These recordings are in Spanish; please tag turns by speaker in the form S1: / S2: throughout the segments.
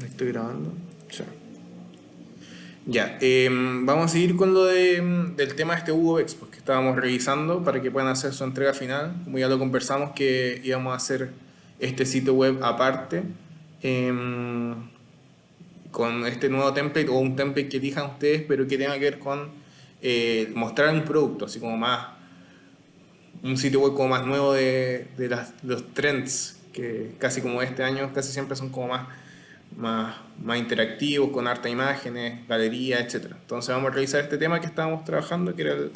S1: Estoy grabando. Sí. Ya, vamos a seguir con del tema de este Hugo Vex, pues, que estábamos revisando para que puedan hacer su entrega final. Como ya lo conversamos, que íbamos a hacer este sitio web aparte, em, con este nuevo template o un template que elijan ustedes, pero que tenga que ver con mostrar un producto, así como más, un sitio web como más nuevo los trends, que casi como este año, casi siempre son como más interactivos, con harta imágenes, galerías, etcétera. Entonces vamos a revisar este tema que estábamos trabajando, que era el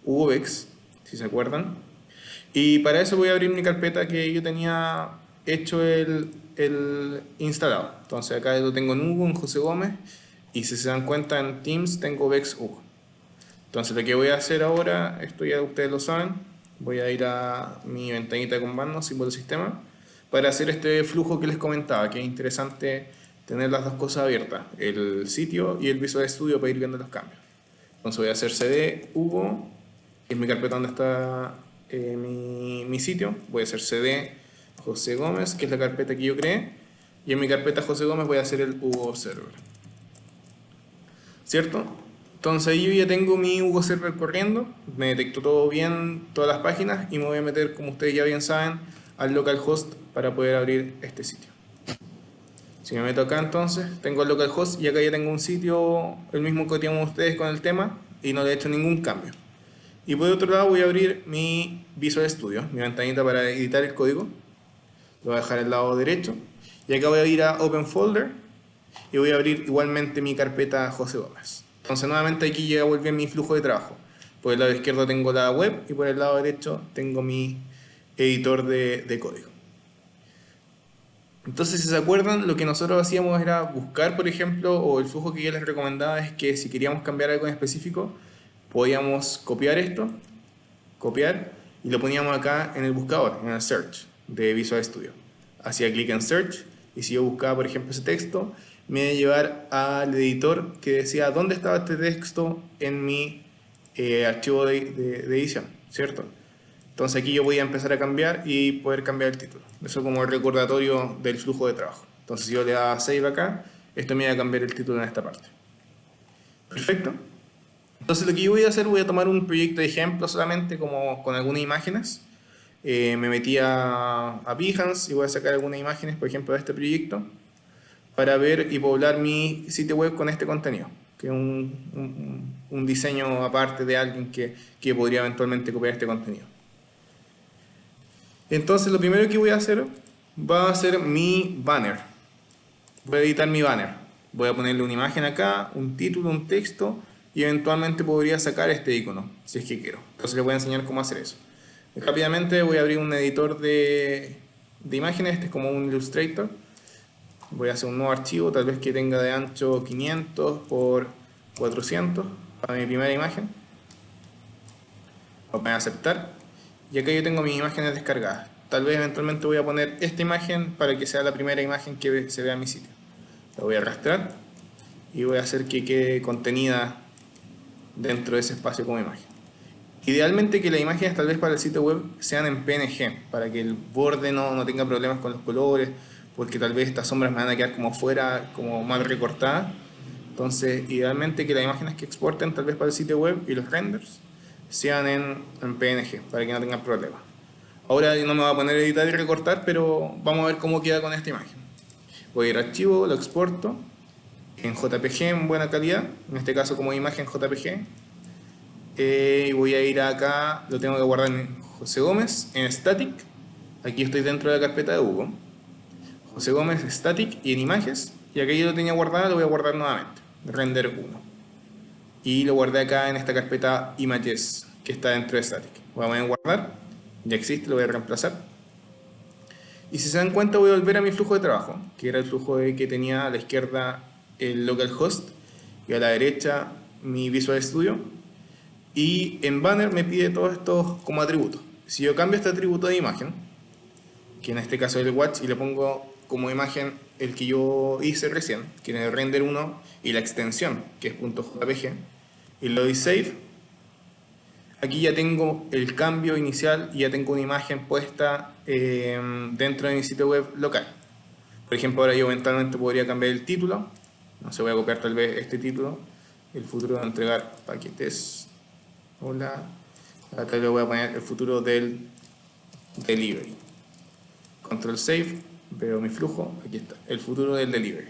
S1: UX, si se acuerdan. Y para eso voy a abrir mi carpeta que yo tenía hecho el instalado. Entonces acá lo tengo en Hugo, en José Gómez, y si se dan cuenta en Teams tengo Vex Hugo. Entonces lo que voy a hacer ahora, esto ya ustedes lo saben, voy a ir a mi ventanita de comando, símbolo sistema, para hacer este flujo que les comentaba, que es interesante tener las dos cosas abiertas, el sitio y el Visual Studio para ir viendo los cambios. Entonces voy a hacer cd Hugo, que es mi carpeta donde está mi sitio, voy a hacer cd José Gómez, que es la carpeta que yo creé, y en mi carpeta José Gómez voy a hacer el Hugo Server. ¿Cierto? Entonces ahí yo ya tengo mi Hugo Server corriendo, me detectó todo bien, todas las páginas, y me voy a meter, como ustedes ya bien saben, al localhost para poder abrir este sitio. Si me meto acá entonces, tengo el localhost y acá ya tengo un sitio, el mismo que teníamos ustedes con el tema, y no le he hecho ningún cambio. Y por otro lado voy a abrir mi Visual Studio, mi ventanita para editar el código. Lo voy a dejar al lado derecho. Y acá voy a ir a Open Folder y voy a abrir igualmente mi carpeta José Gómez. Entonces nuevamente aquí llega a volver mi flujo de trabajo. Por el lado izquierdo tengo la web y por el lado derecho tengo mi editor de código. Entonces, si se acuerdan, lo que nosotros hacíamos era buscar, por ejemplo, o el flujo que yo les recomendaba es que si queríamos cambiar algo en específico, podíamos copiar esto, copiar, y lo poníamos acá en el buscador, en el search de Visual Studio. Hacía clic en search, y si yo buscaba, por ejemplo, ese texto, me iba a llevar al editor que decía dónde estaba este texto en mi archivo de edición, ¿cierto? Entonces aquí yo voy a empezar a cambiar y poder cambiar el título. Eso como el recordatorio del flujo de trabajo. Entonces si yo le daba save acá, esto me va a cambiar el título en esta parte. Perfecto. Entonces lo que yo voy a hacer, voy a tomar un proyecto de ejemplo solamente como con algunas imágenes. Me metí a Behance y voy a sacar algunas imágenes, por ejemplo, de este proyecto, para ver y poblar mi sitio web con este contenido, que es un diseño aparte de alguien que podría eventualmente copiar este contenido. Entonces lo primero que voy a hacer va a ser mi banner. Voy a editar mi banner. Voy a ponerle una imagen acá, un título, un texto y eventualmente podría sacar este icono si es que quiero. Entonces les voy a enseñar cómo hacer eso. Rápidamente voy a abrir un editor de imágenes, este es como un Illustrator. Voy a hacer un nuevo archivo, tal vez que tenga de ancho 500 por 400 para mi primera imagen. Voy a aceptar. Y acá yo tengo mis imágenes descargadas. Tal vez eventualmente voy a poner esta imagen para que sea la primera imagen que se vea en mi sitio. La voy a arrastrar y voy a hacer que quede contenida dentro de ese espacio como imagen. Idealmente que las imágenes tal vez para el sitio web sean en PNG, para que el borde no tenga problemas con los colores, porque tal vez estas sombras me van a quedar como fuera, como mal recortadas. Entonces, idealmente que las imágenes que exporten tal vez para el sitio web y los renders sean en PNG, para que no tengan problemas. Ahora no me voy a poner a editar y recortar, pero vamos a ver cómo queda con esta imagen. Voy a ir a archivo, lo exporto en JPG en buena calidad, en este caso como imagen JPG. Y voy a ir acá, lo tengo que guardar en José Gómez, en static. Aquí estoy dentro de la carpeta de Hugo. José Gómez static y en imágenes. Y acá yo lo tenía guardado, lo voy a guardar nuevamente. Render 1. Y lo guardé acá en esta carpeta images que está dentro de static. Voy a poner en guardar. Ya existe, lo voy a reemplazar. Y si se dan cuenta voy a volver a mi flujo de trabajo, que era el flujo que tenía a la izquierda el localhost y a la derecha mi Visual Studio. Y en banner me pide todos estos como atributos. Si yo cambio este atributo de imagen, que en este caso es el watch, y le pongo como imagen el que yo hice recién, que es el render 1 y la extensión, que es .jpg, y le doy save, aquí ya tengo el cambio inicial y ya tengo una imagen puesta dentro de mi sitio web local. Por ejemplo, ahora yo eventualmente podría cambiar el título. No sé, voy a copiar tal vez este título. El futuro de entregar paquetes. Hola. Acá le voy a poner el futuro del delivery. Control Save. Veo mi flujo. Aquí está. El futuro del delivery.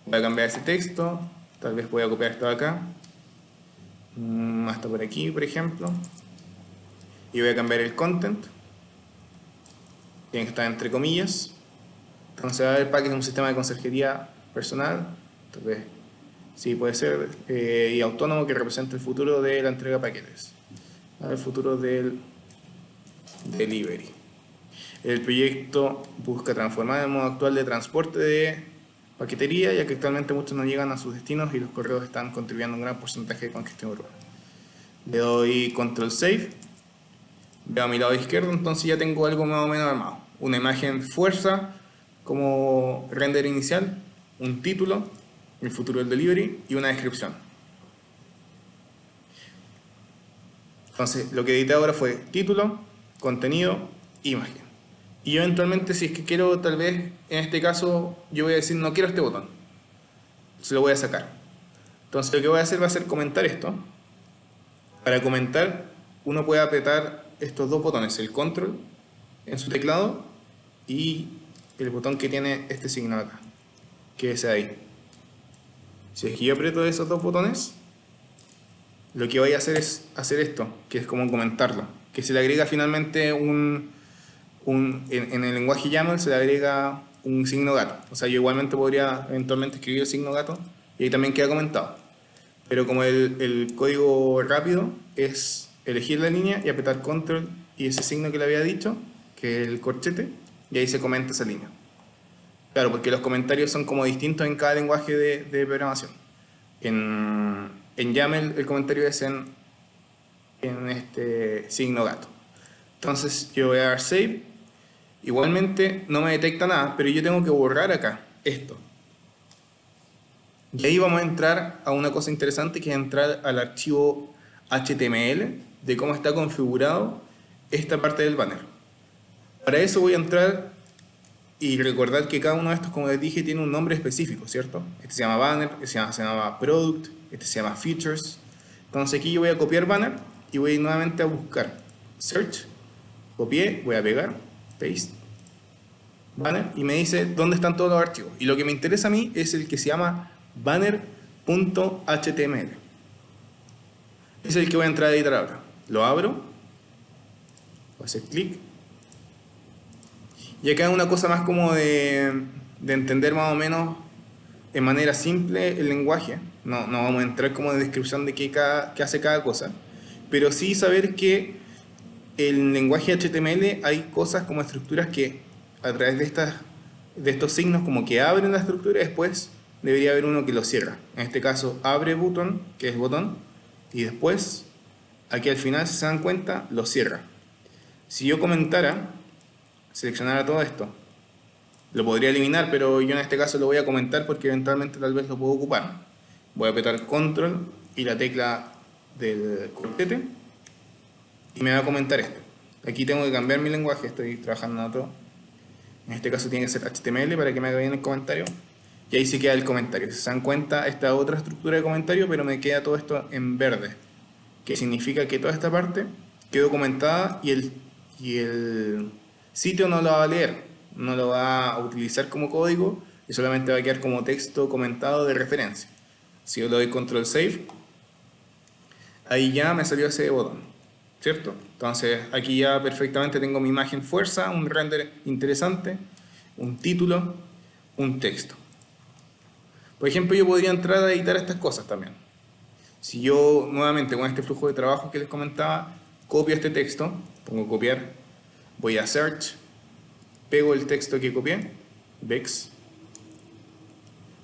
S1: Voy a cambiar ese texto. Tal vez voy a copiar esto de acá. Hasta por aquí, por ejemplo. Y voy a cambiar el content. Tiene que estar entre comillas. Entonces, a ver, paquete es un sistema de conserjería personal. Tal vez, sí, puede ser. Y autónomo que representa el futuro de la entrega de paquetes. El futuro del delivery. El proyecto busca transformar el modo actual de transporte de paquetería, ya que actualmente muchos no llegan a sus destinos y los correos están contribuyendo un gran porcentaje de congestión urbana. Le doy Control Save. Veo a mi lado izquierdo, entonces ya tengo algo más o menos armado. Una imagen fuerza como render inicial, un título, el futuro del delivery y una descripción. Entonces lo que edité ahora fue título, contenido, imagen. Y eventualmente si es que quiero, tal vez en este caso yo voy a decir no quiero este botón, se lo voy a sacar. Entonces lo que voy a hacer va a ser comentar esto. Para comentar uno puede apretar estos dos botones, el control en su teclado y el botón que tiene este signo acá, que es ahí. Si es que yo aprieto esos dos botones, lo que voy a hacer es hacer esto, que es como comentarlo, que se le agrega finalmente en el lenguaje YAML se le agrega un signo gato. O sea, yo igualmente podría eventualmente escribir el signo gato y ahí también queda comentado. Pero como el código rápido es elegir la línea y apretar control y ese signo que le había dicho, que es el corchete, y ahí se comenta esa línea. Claro, porque los comentarios son como distintos en cada lenguaje de programación. En YAML el comentario es en este signo gato. Entonces yo voy a dar save. Igualmente no me detecta nada, pero yo tengo que borrar acá esto. Y ahí vamos a entrar a una cosa interesante, que es entrar al archivo HTML de cómo está configurado esta parte del banner. Para eso voy a entrar y recordar que cada uno de estos, como les dije, tiene un nombre específico, ¿cierto? Este se llama banner, este se llama product, este se llama features. Entonces aquí yo voy a copiar banner y voy nuevamente a buscar search, copié, voy a pegar, paste, banner, y me dice dónde están todos los archivos. Y lo que me interesa a mí es el que se llama banner.html. Es el que voy a entrar a editar ahora. Lo abro, voy a hacer clic. Y acá es una cosa más como de entender más o menos en manera simple el lenguaje. No vamos a entrar como en descripción de qué hace cada cosa. Pero sí saber que en el lenguaje HTML hay cosas como estructuras que a través de estos signos como que abren la estructura y después debería haber uno que lo cierra. En este caso abre button, que es botón, y después aquí al final, si se dan cuenta, lo cierra. Si yo comentara, seleccionara todo esto, lo podría eliminar, pero yo en este caso lo voy a comentar porque eventualmente tal vez lo puedo ocupar. Voy a apretar control y la tecla del corchete y me va a comentar esto. Aquí tengo que cambiar mi lenguaje, estoy trabajando en otro. En este caso tiene que ser HTML para que me haga bien el comentario. Y ahí sí queda el comentario. Si se dan cuenta, esta otra estructura de comentario, pero me queda todo esto en verde, que significa que toda esta parte quedó comentada y el sitio no lo va a leer, no lo va a utilizar como código y solamente va a quedar como texto comentado de referencia. Si yo le doy control save, ahí ya me salió ese botón, ¿cierto? Entonces aquí ya perfectamente tengo mi imagen fuerza, un render interesante, un título, un texto. Por ejemplo, yo podría entrar a editar estas cosas también. Si yo nuevamente con este flujo de trabajo que les comentaba, copio este texto, pongo copiar, voy a search, pego el texto que copié, vex,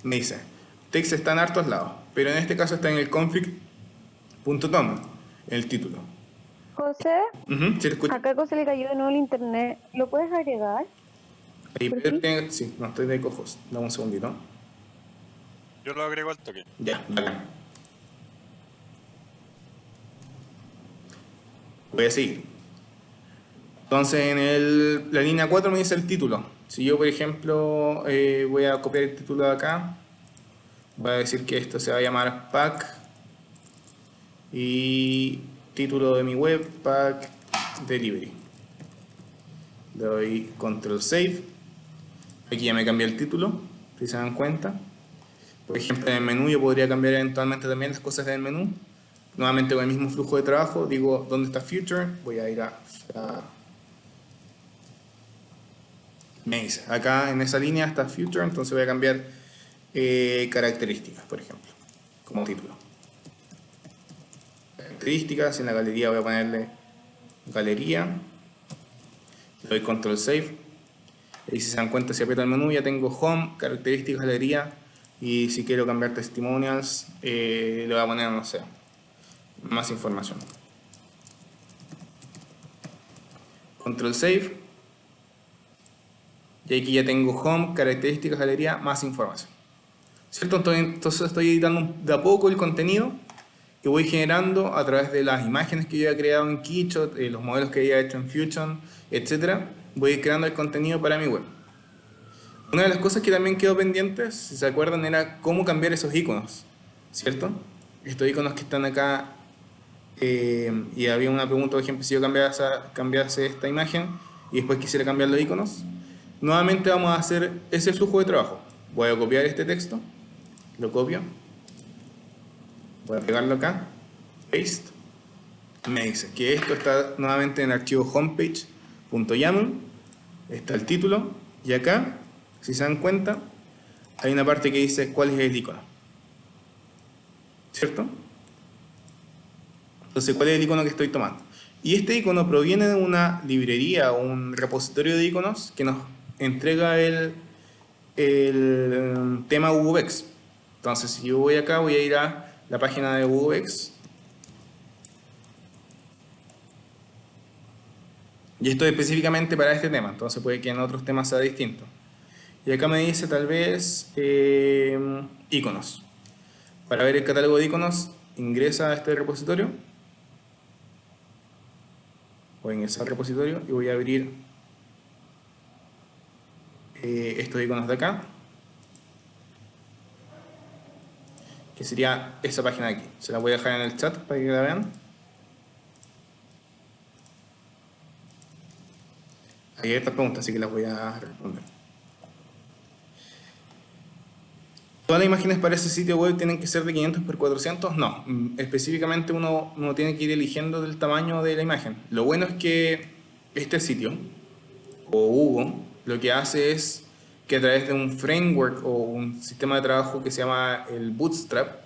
S1: me dice, text está en hartos lados, pero en este caso está en el config.tom, en el título.
S2: José,
S1: ¿Sí te escucho?
S2: acá José le cayó de nuevo el internet. ¿Lo puedes agregar?
S1: Ahí,
S2: ¿Por
S1: Pedro
S2: fin?
S1: sí, no estoy de cojos, dame un segundito.
S3: Yo lo agrego al toque.
S1: Ya, bacán. Voy a seguir. Entonces en la línea 4 me dice el título, Si yo, por ejemplo, voy a copiar el título de acá, voy a decir que esto se va a llamar pack y título de mi web, pack delivery. Le doy control save. Aquí ya me cambié el título, si se dan cuenta. Por ejemplo, en el menú yo podría cambiar eventualmente también las cosas del menú. Nuevamente con el mismo flujo de trabajo, digo dónde está Future, voy a ir a me dice, acá en esa línea está Future, entonces voy a cambiar características, por ejemplo, como título. Características, en la galería voy a ponerle galería, le doy control save, y si se dan cuenta, si aprieto el menú ya tengo home, características, galería, y si quiero cambiar testimonials, le voy a poner, no sé, más información. Control save. Y aquí ya tengo home, características, galería, más información. ¿Cierto? Entonces estoy editando de a poco el contenido que voy generando a través de las imágenes que yo he creado en Keyshot, los modelos que he hecho en Fusion, etc. Voy creando el contenido para mi web. Una de las cosas que también quedó pendientes, si se acuerdan, era cómo cambiar esos iconos. ¿Cierto? Estos iconos que están acá. Y había una pregunta, por ejemplo, si yo cambiase esta imagen y después quisiera cambiar los iconos. Nuevamente vamos a hacer ese flujo de trabajo. Voy a copiar este texto, lo copio, voy a pegarlo acá, paste. Me dice que esto está nuevamente en el archivo homepage.yaml, está el título, y acá, si se dan cuenta, hay una parte que dice cuál es el icono. ¿Cierto? Entonces, ¿cuál es el icono que estoy tomando? Y este icono proviene de una librería o un repositorio de iconos que nos entrega el tema WooEx. Entonces, si yo voy acá, voy a ir a la página de WooEx. Y esto es específicamente para este tema, entonces puede que en otros temas sea distinto. Y acá me dice tal vez iconos. Para ver el catálogo de iconos, ingresa a este repositorio. Voy a ingresar al repositorio y voy a abrir estos iconos de acá, que sería esa página de aquí. Se la voy a dejar en el chat para que la vean. Hay estas preguntas, así que las voy a responder. ¿Todas las imágenes para ese sitio web tienen que ser de 500 por 400? No, específicamente uno tiene que ir eligiendo del tamaño de la imagen. Lo bueno es que este sitio, o Hugo, lo que hace es que a través de un framework o un sistema de trabajo que se llama el Bootstrap,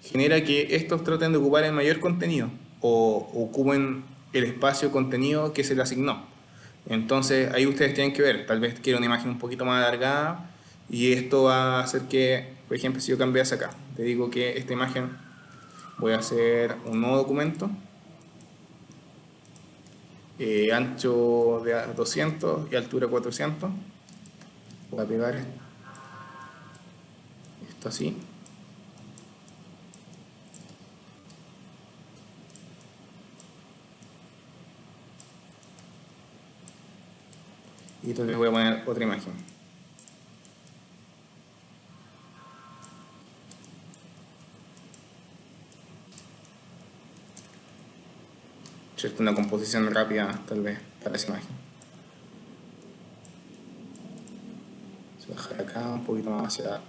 S1: genera que estos traten de ocupar el mayor contenido o ocupen el espacio contenido que se le asignó. Entonces ahí ustedes tienen que ver, tal vez quiero una imagen un poquito más alargada y esto va a hacer que, por ejemplo, si yo cambiase acá, te digo que esta imagen voy a hacer un nuevo documento, ancho de 200 y altura 400, voy a pegar esto así. Y entonces voy a poner otra imagen. ¿Cierto? Una composición rápida, tal vez, para esa imagen. Voy a dejar acá un poquito más hacia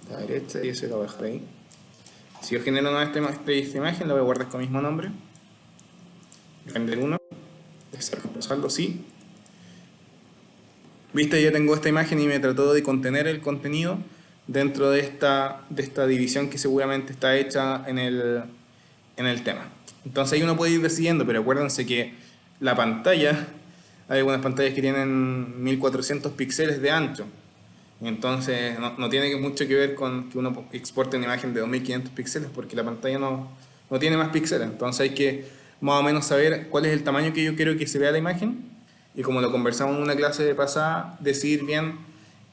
S1: la derecha y eso lo voy a dejar ahí. Si yo genero esta imagen, la voy a guardar con el mismo nombre. Render 1. Deseo compresarlo, sí. Viste, ya tengo esta imagen y me trató de contener el contenido dentro de esta división que seguramente está hecha en el tema. Entonces ahí uno puede ir decidiendo, pero acuérdense que la pantalla, hay algunas pantallas que tienen 1400 píxeles de ancho. Entonces no tiene mucho que ver con que uno exporte una imagen de 2500 píxeles porque la pantalla no tiene más píxeles. Entonces hay que más o menos saber cuál es el tamaño que yo quiero que se vea la imagen y como lo conversamos en una clase de pasada, decidir bien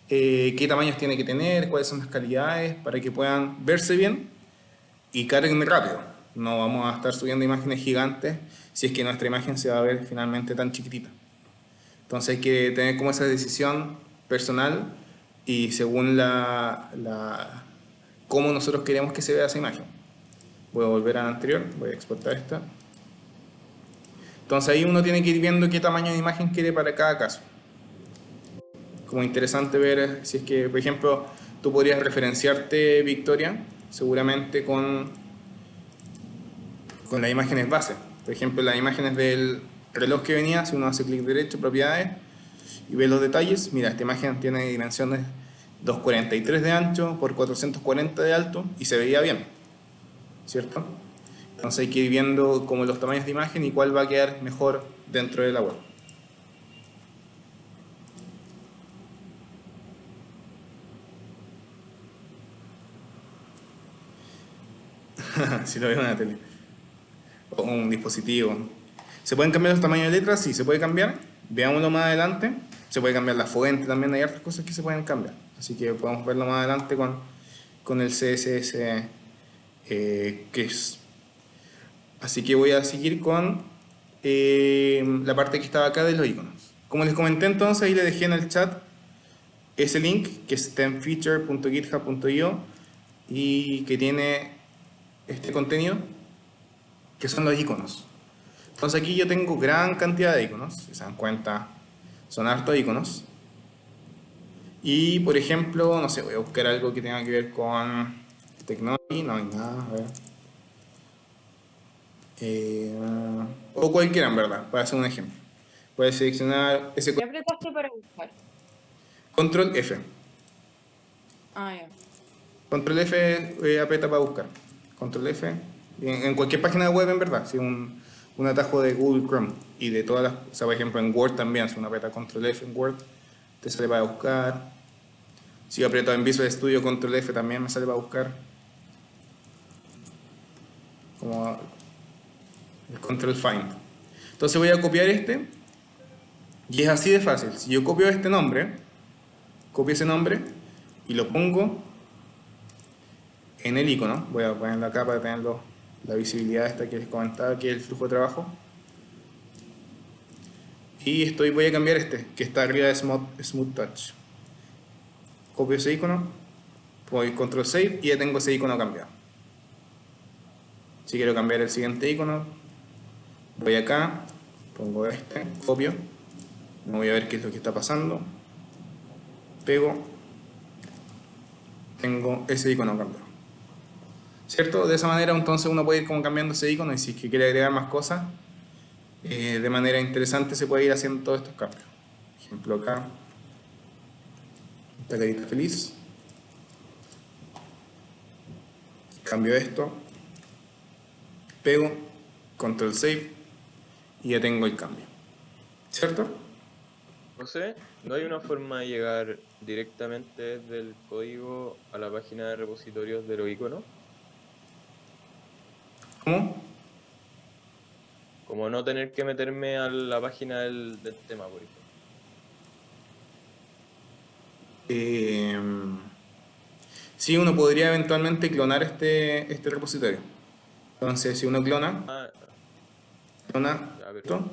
S1: qué tamaños tiene que tener, cuáles son las calidades para que puedan verse bien y carguen rápido. No vamos a estar subiendo imágenes gigantes si es que nuestra imagen se va a ver finalmente tan chiquitita. Entonces hay que tener como esa decisión personal y según cómo nosotros queremos que se vea esa imagen. Voy a volver a la anterior, voy a exportar esta. Entonces ahí uno tiene que ir viendo qué tamaño de imagen quiere para cada caso. Como interesante ver si es que, por ejemplo, tú podrías referenciarte, Victoria, seguramente con las imágenes base. Por ejemplo, las imágenes del reloj que venía, si uno hace clic derecho, propiedades, y ve los detalles, mira, esta imagen tiene dimensiones 243 de ancho por 440 de alto y se veía bien, ¿cierto? Entonces hay que ir viendo como los tamaños de imagen y cuál va a quedar mejor dentro de la web. Si lo veo en la tele. O un dispositivo. ¿Se pueden cambiar los tamaños de letras? Sí, se puede cambiar. Veámoslo más adelante. Se puede cambiar la fuente también, hay otras cosas que se pueden cambiar. Así que podemos verlo más adelante con el CSS que es. Así que voy a seguir con la parte que estaba acá de los iconos. Como les comenté entonces, ahí le dejé en el chat ese link que es stemfeature.github.io y que tiene este contenido que son los iconos. Entonces aquí yo tengo gran cantidad de iconos, si se dan cuenta, son hartos iconos. Y por ejemplo, no sé, voy a buscar algo que tenga que ver con Technology, no hay nada, a ver. O cualquiera en verdad, para hacer un ejemplo. Puedes seleccionar ese
S4: ¿Qué apretaste para buscar?
S1: control F.
S4: Ah, ya.
S1: Control F aprieta para buscar. Control F. En cualquier página web en verdad, si un atajo de Google Chrome y de todas las, o sea, por ejemplo en Word también, si uno aprieta Control F en Word, te sale para buscar. Si yo aprieto en Visual Studio Control F también me sale para buscar. Como el Control Find. Entonces voy a copiar este y es así de fácil. Si yo copio este nombre, copio ese nombre y lo pongo en el icono, voy a ponerlo acá para tenerlo, la visibilidad esta que les comentaba, que es el flujo de trabajo. Y voy a cambiar este, que está arriba de Smooth Touch. Copio ese icono, voy Control Save y ya tengo ese icono cambiado. Si quiero cambiar el siguiente icono, voy acá, pongo este, copio, no voy a ver qué es lo que está pasando, pego, tengo ese icono cambiado. ¿Cierto? De esa manera entonces uno puede ir como cambiando ese icono y si es que quiere agregar más cosas, de manera interesante se puede ir haciendo todos estos cambios. Por ejemplo acá, esta carita feliz, cambio esto, pego, control save y ya tengo el cambio. ¿Cierto?
S5: José, ¿no hay una forma de llegar directamente desde el código a la página de repositorios de los iconos?
S1: ¿Cómo?
S5: Como no tener que meterme a la página del tema, por ejemplo.
S1: Sí, uno podría eventualmente clonar este repositorio. Entonces, si uno clona
S5: Ah, ya,
S1: esto,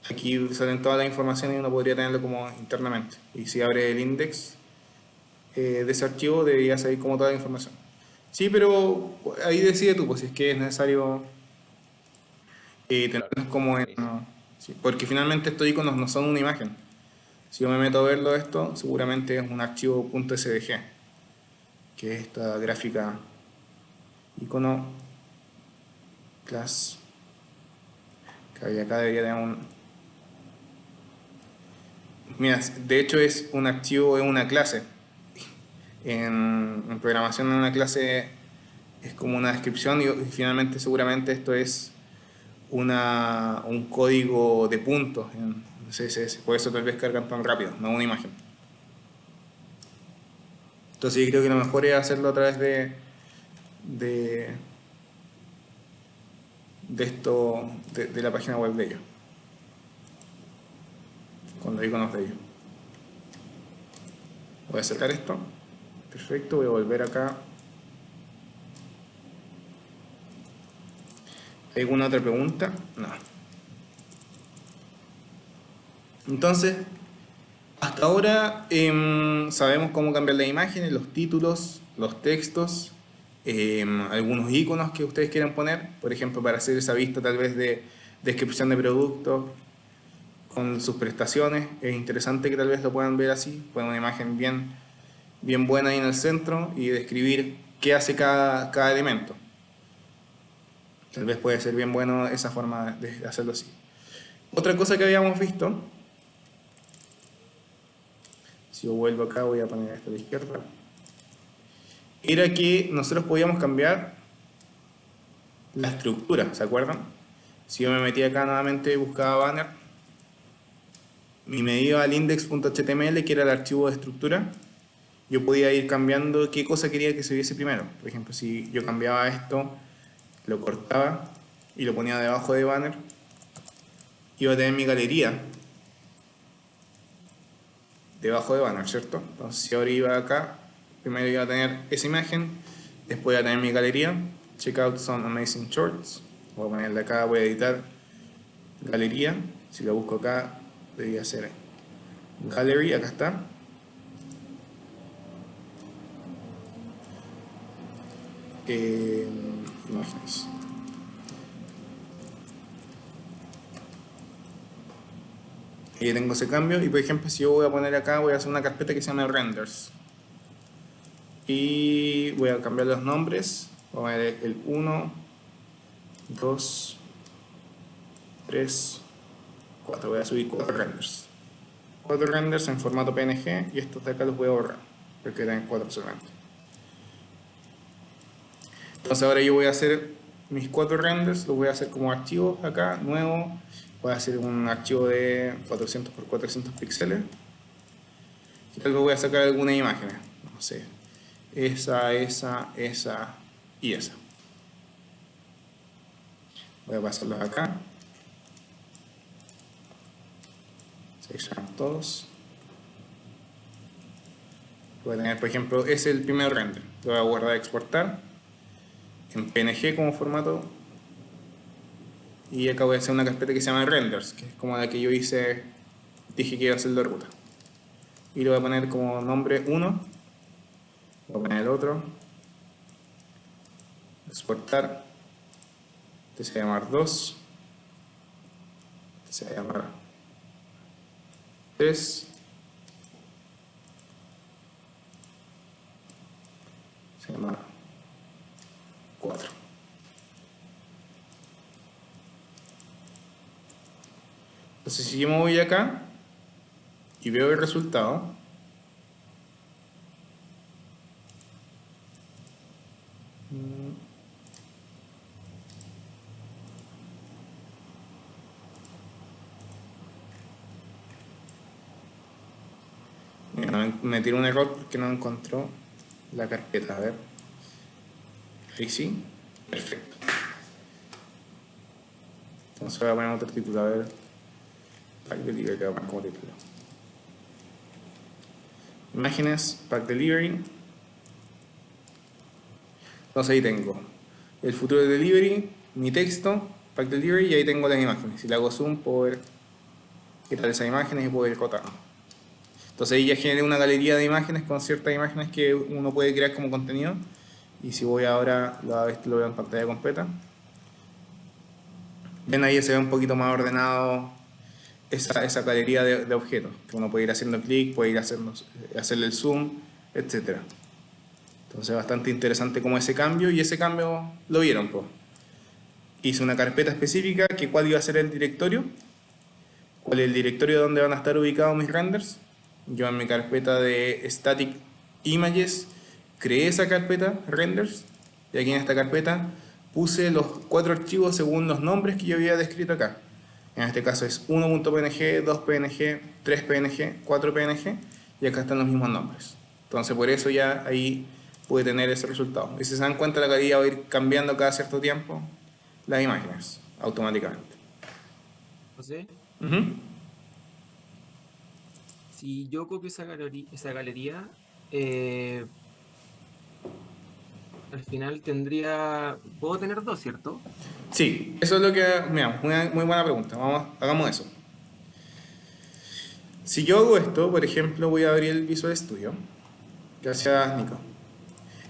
S1: aquí salen toda la información y uno podría tenerlo como internamente. Y si abre el index de ese archivo, debería salir como toda la información. Sí, pero ahí decide tú, pues si es que es necesario tenerlos
S5: claro,
S1: como en...
S5: buenísimo.
S1: Sí, porque finalmente estos iconos no son una imagen. Si yo me meto a verlo esto, seguramente es un archivo .svg, que es esta gráfica icono class, que acá debería tener un... Mira, de hecho es un archivo, es una clase. En programación en una clase es como una descripción y finalmente seguramente esto es un código de puntos en CSS. Por eso tal vez cargan tan rápido, no una imagen. Entonces yo creo que lo mejor es hacerlo a través de, de la página web de ellos. Con los iconos de ellos. Voy a sacar esto. Perfecto, voy a volver acá. ¿Hay alguna otra pregunta? No. Entonces, hasta ahora sabemos cómo cambiar las imágenes, los títulos, los textos, algunos iconos que ustedes quieran poner, por ejemplo, para hacer esa vista tal vez de descripción de productos con sus prestaciones. Es interesante que tal vez lo puedan ver así, poner una imagen bien buena ahí en el centro y describir qué hace cada elemento. Tal vez puede ser bien bueno esa forma de hacerlo así. Otra cosa que habíamos visto, si yo vuelvo acá voy a poner esto a la izquierda, era que nosotros podíamos cambiar la estructura, ¿se acuerdan? Si yo me metía acá nuevamente y buscaba banner y me iba al index.html, que era el archivo de estructura, yo podía ir cambiando qué cosa quería que se viese primero. Por ejemplo, si yo cambiaba esto, lo cortaba y lo ponía debajo de banner, iba a tener mi galería debajo de banner, ¿cierto? Entonces si ahora iba acá, primero iba a tener esa imagen, después iba a tener mi galería, check out some amazing shorts, voy a ponerle acá, voy a editar galería, si lo busco acá, debería ser gallery, acá está. Imágenes. Y ya tengo ese cambio y por ejemplo si yo voy a poner acá, voy a hacer una carpeta que se llama renders y voy a cambiar los nombres, voy a poner el 1, 2, 3, 4, voy a subir 4 renders en formato PNG y estos de acá los voy a borrar porque eran 4 solamente. Entonces ahora yo voy a hacer mis 4 renders, los voy a hacer como archivos acá, nuevo. Voy a hacer un archivo de 400 por 400 píxeles. Y luego voy a sacar algunas imágenes. No sé, esa y esa. Voy a pasarlos acá. Seleccionar todos. Voy a tener, por ejemplo, ese es el primer render. Lo voy a guardar y exportar en PNG como formato. Y acá voy a hacer una carpeta que se llama renders, que es como la que yo dije que iba a hacer de ruta. Y lo voy a poner como nombre 1. Voy a poner el otro. Exportar. Este se va a llamar 2. Este se va a llamar 3. Se llama 4. Entonces si yo me voy acá y veo el resultado, me tiró un error porque no encontró la carpeta. A ver, ahí sí, perfecto. Entonces voy a poner otro título, a ver, pack delivery, que voy a poner como título. Imágenes, pack delivery. Entonces ahí tengo el futuro de delivery, mi texto, pack delivery, y ahí tengo las imágenes. Si le hago zoom, puedo ver quitar esas imágenes y puedo ir rotando. Entonces ahí ya generé una galería de imágenes con ciertas imágenes que uno puede crear como contenido. Y si voy ahora, lo veo en pantalla completa. Ven ahí se ve un poquito más ordenado esa galería de objetos. Que uno puede ir haciendo clic, puede ir hacerle el zoom, etc. Entonces bastante interesante como ese cambio. Y ese cambio lo vieron, pues. Hice una carpeta específica que cuál iba a ser el directorio. Cuál es el directorio donde van a estar ubicados mis renders. Yo en mi carpeta de Static Images creé esa carpeta, renders, y aquí en esta carpeta puse los 4 archivos según los nombres que yo había descrito acá. En este caso es 1.png, 2png, 3png, 4png, y acá están los mismos nombres. Entonces por eso ya ahí pude tener ese resultado. Y si se dan cuenta, la calidad va a ir cambiando cada cierto tiempo las imágenes automáticamente.
S6: José,
S1: Uh-huh.
S6: si yo copio esa galería, al final puedo tener dos, ¿cierto?
S1: Sí, eso es lo que... Mira, una muy buena pregunta. Hagamos eso. Si yo hago esto, por ejemplo, voy a abrir el Visual Studio. Gracias, Nico.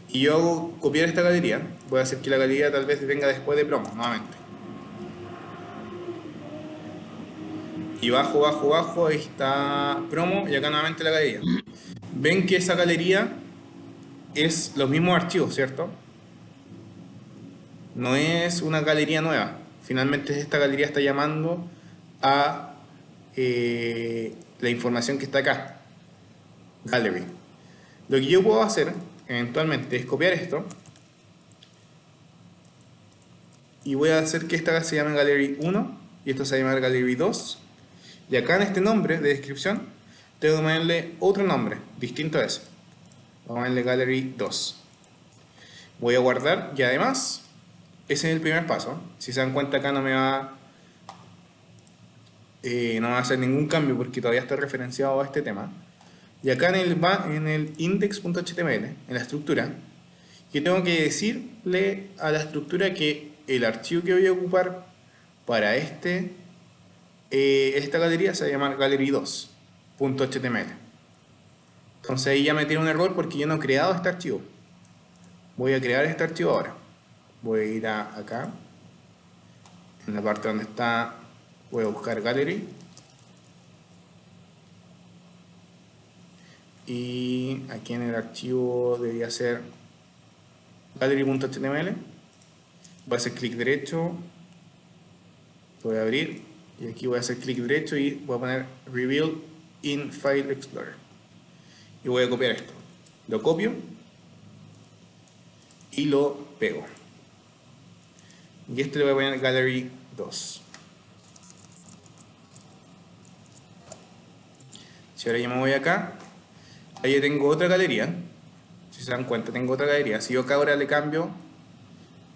S1: Y yo hago copiar esta galería. Voy a hacer que la galería tal vez venga después de promo, nuevamente. Y bajo, bajo, bajo, ahí está promo y acá nuevamente la galería. Ven que esa galería es los mismos archivos, ¿cierto? No es una galería nueva. Finalmente esta galería está llamando a la información que está acá. Gallery. Lo que yo puedo hacer eventualmente es copiar esto y voy a hacer que esta se llame Gallery 1 y esto se va a llamar Gallery 2. Y acá en este nombre de descripción tengo que ponerle otro nombre distinto a ese. Vamos a ponerle Gallery 2. Voy a guardar y además ese es el primer paso. Si se dan cuenta acá no va a hacer ningún cambio porque todavía está referenciado a este tema. Y acá en el index.html, en la estructura, yo tengo que decirle a la estructura que el archivo que voy a ocupar para esta galería se va a llamar gallery2.html. Entonces ahí ya me tiene un error porque yo no he creado este archivo. Voy a crear este archivo ahora. Voy a ir acá, en la parte donde está, voy a buscar gallery. Y aquí en el archivo debería ser gallery.html. Voy a hacer clic derecho, voy a abrir y aquí voy a hacer clic derecho y voy a poner Reveal in File Explorer y voy a copiar esto. Lo copio y lo pego y este le voy a poner Gallery 2. Si ahora yo me voy acá, ahí tengo otra galería. Si se dan cuenta, tengo otra galería. Si yo acá ahora le cambio,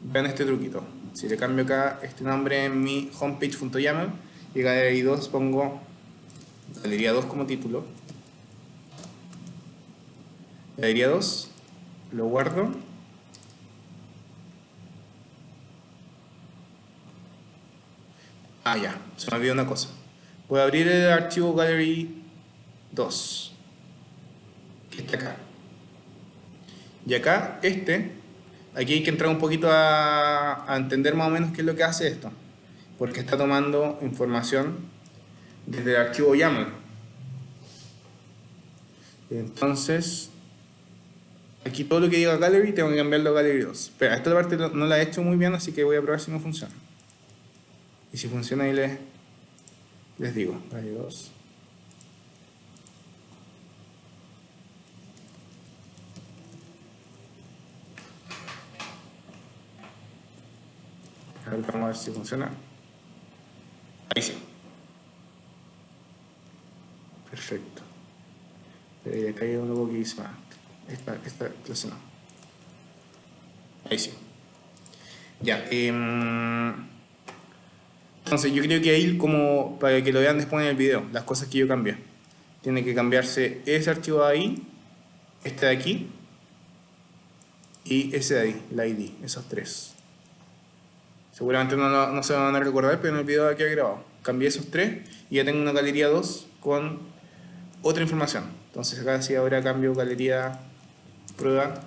S1: vean este truquito. Si le cambio acá este nombre en mi homepage.yaml y Gallery 2 pongo Galería 2 como título. Galería 2, lo guardo. Ah, ya, se me olvidó una cosa. Voy a abrir el archivo Gallery 2, que está acá. Y acá, aquí hay que entrar un poquito a entender más o menos qué es lo que hace esto. Porque está tomando información desde el archivo YAML. Entonces, aquí todo lo que diga Gallery tengo que cambiarlo a Gallery 2. Pero esta parte no la he hecho muy bien, así que voy a probar si no funciona. Y si funciona ahí les digo, Gallery 2. A ver, vamos a ver si funciona. Ahí sí. Perfecto. Acá hay algo que dice esta clase no. Ahí sí. Ya. Entonces yo creo que ahí, como para que lo vean después en el video, las cosas que yo cambié. Tiene que cambiarse ese archivo de ahí, este de aquí y ese de ahí, la ID, esos tres. Seguramente no se van a recordar, pero en el video aquí he grabado. Cambié esos tres y ya tengo una galería 2 con otra información. Entonces acá si ahora cambio galería prueba,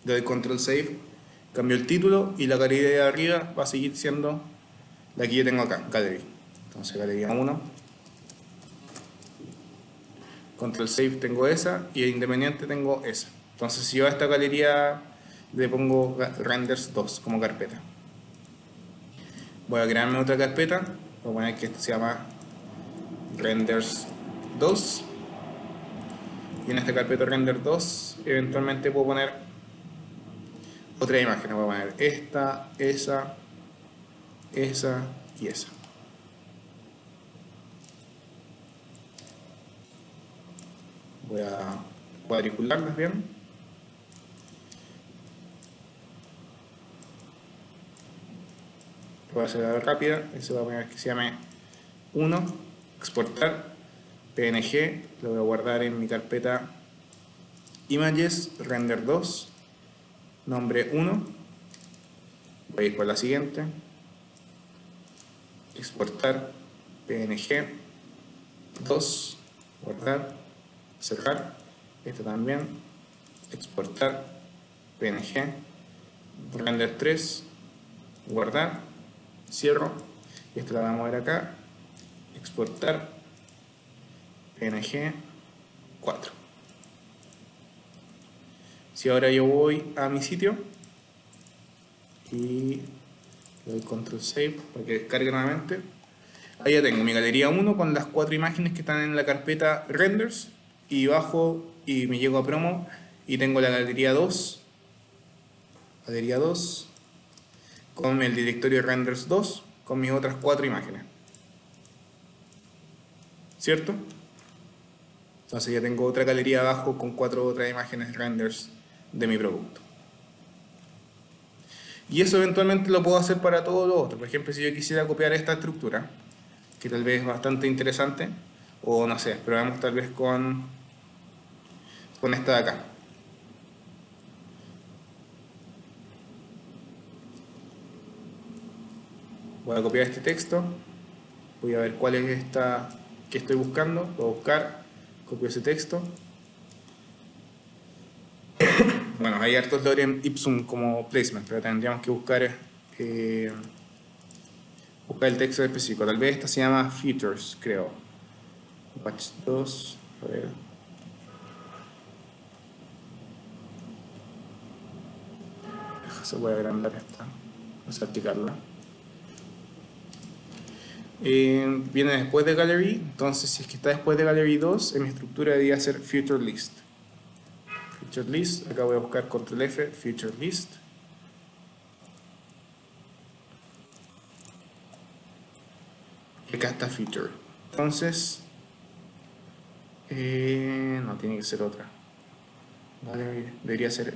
S1: le doy control save, cambio el título y la galería de arriba va a seguir siendo la que yo tengo acá, gallery. Entonces galería 1, control save tengo esa y el independiente tengo esa. Entonces si yo a esta galería le pongo renders 2 como carpeta. Voy a crearme otra carpeta, voy a poner que esto se llama renders 2 y en esta carpeta render 2 eventualmente puedo poner otra imagen. Voy a poner esta, esa y esa. Voy a cuadricularlas bien. Voy a hacer la rápida, eso va a poner que se llame 1, exportar, PNG, lo voy a guardar en mi carpeta images, render 2, nombre 1, voy a ir por la siguiente, exportar, PNG 2, guardar, cerrar, esta también, exportar, PNG, render 3, guardar, cierro, y esta la vamos a ver acá, exportar, PNG 4. Si ahora yo voy a mi sitio y le doy control save para que descargue nuevamente, ahí ya tengo mi galería 1 con las 4 imágenes que están en la carpeta renders, y bajo y me llego a promo y tengo la galería 2 con el directorio renders 2 con mis otras 4 imágenes, ¿cierto? Entonces ya tengo otra galería abajo con 4 otras imágenes renders de mi producto. Y eso eventualmente lo puedo hacer para todo lo otro. Por ejemplo, si yo quisiera copiar esta estructura, que tal vez es bastante interesante, o no sé, probemos tal vez con esta de acá. Voy a copiar este texto, voy a ver cuál es esta que estoy buscando, voy a buscar, copio ese texto. Bueno, hay hartos lorem ipsum como placement, pero tendríamos que buscar el texto específico. Tal vez esta se llama features, creo. Batch 2, a ver. Se puede agrandar esta, vamos a aplicarla. Viene después de Gallery, entonces si es que está después de Gallery 2, en mi estructura debería ser Feature List. Feature List, acá voy a buscar Control F, Feature List. Y acá está Feature. Entonces, no tiene que ser otra. Gallery, debería ser.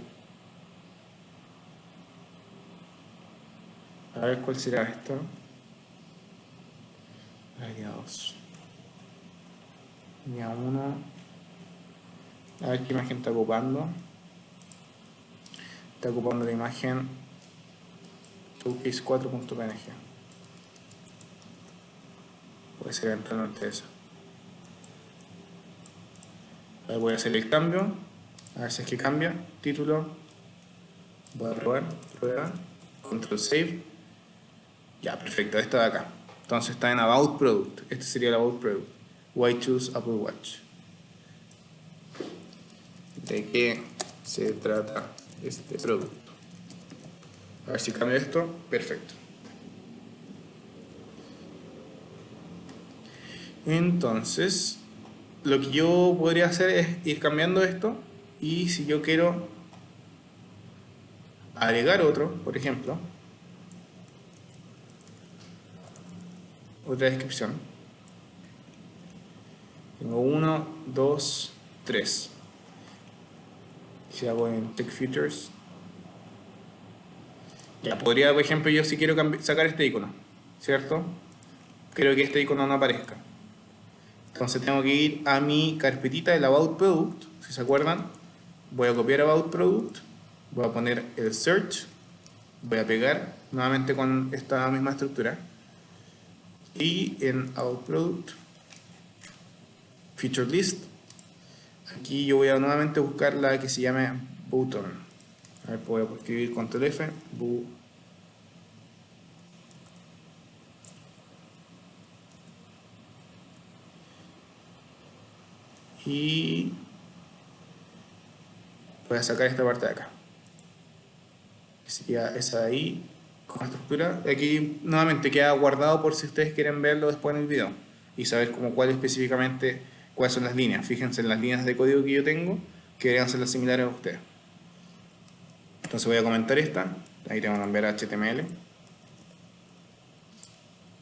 S1: A ver cuál será esta. Línea 2. Línea 1. A ver qué imagen está ocupando. Está ocupando la imagen showcase4.png. Puede ser eventualmente esa. Ahora voy a hacer el cambio. A ver si es que cambia. Título. Voy a probar. Prueba. Control Save. Ya, perfecto. Esta de acá. Entonces está en About Product. Este sería el About Product. Why choose Apple Watch? ¿De qué se trata este producto? A ver si cambio esto. Perfecto. Entonces, lo que yo podría hacer es ir cambiando esto. Y si yo quiero agregar otro, por ejemplo, otra descripción. Tengo 1, 2, 3. Si hago en Tech Features, ya podría, por ejemplo, yo si quiero sacar este icono, ¿cierto? Quiero que este icono no aparezca. Entonces tengo que ir a mi carpetita del About Product. Si se acuerdan, voy a copiar About Product, voy a poner el Search, voy a pegar nuevamente con esta misma estructura. Y en About Product, Feature List, aquí yo voy a nuevamente buscar la que se llame Button. A ver, voy a escribir Control F, y voy a sacar esta parte de acá, que sería esa de ahí con la estructura. Aquí nuevamente queda guardado por si ustedes quieren verlo después en el video y saber cuál específicamente, cuáles son las líneas. Fíjense en las líneas de código que yo tengo, que deberían ser las similares a ustedes. Entonces voy a comentar esta, ahí tengo que cambiar a HTML,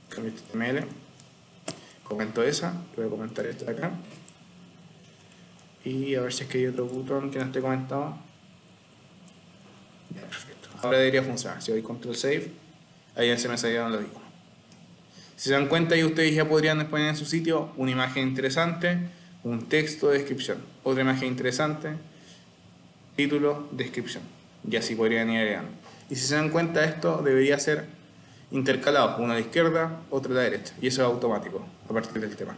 S1: cambio HTML, comento esa, voy a comentar esta de acá, y a ver si es que hay otro botón que no esté comentado. Ya, perfecto. Ahora debería funcionar. Si doy Control Save, ahí ya se me salieron los iconos. Si se dan cuenta, ahí ustedes ya podrían poner en su sitio una imagen interesante, un texto de descripción, otra imagen interesante, título, descripción. Y así podrían ir agregando. Y si se dan cuenta, esto debería ser intercalado, una a la izquierda, otra a la derecha. Y eso es automático, a partir del tema.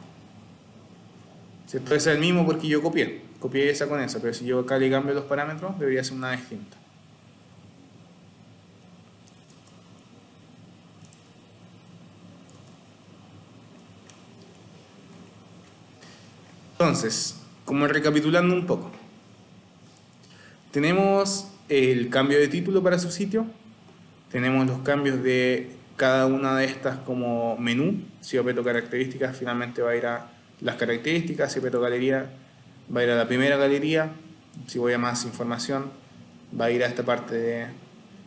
S1: ¿Cierto? Ese es el mismo porque yo copié esa con esa, pero si yo acá le cambio los parámetros, debería ser una distinta. Entonces, como recapitulando un poco, tenemos el cambio de título para su sitio, tenemos los cambios de cada una de estas como menú. Si yo aprieto características, finalmente va a ir a las características. Si aprieto galería, va a ir a la primera galería. Si voy a más información, va a ir a esta parte de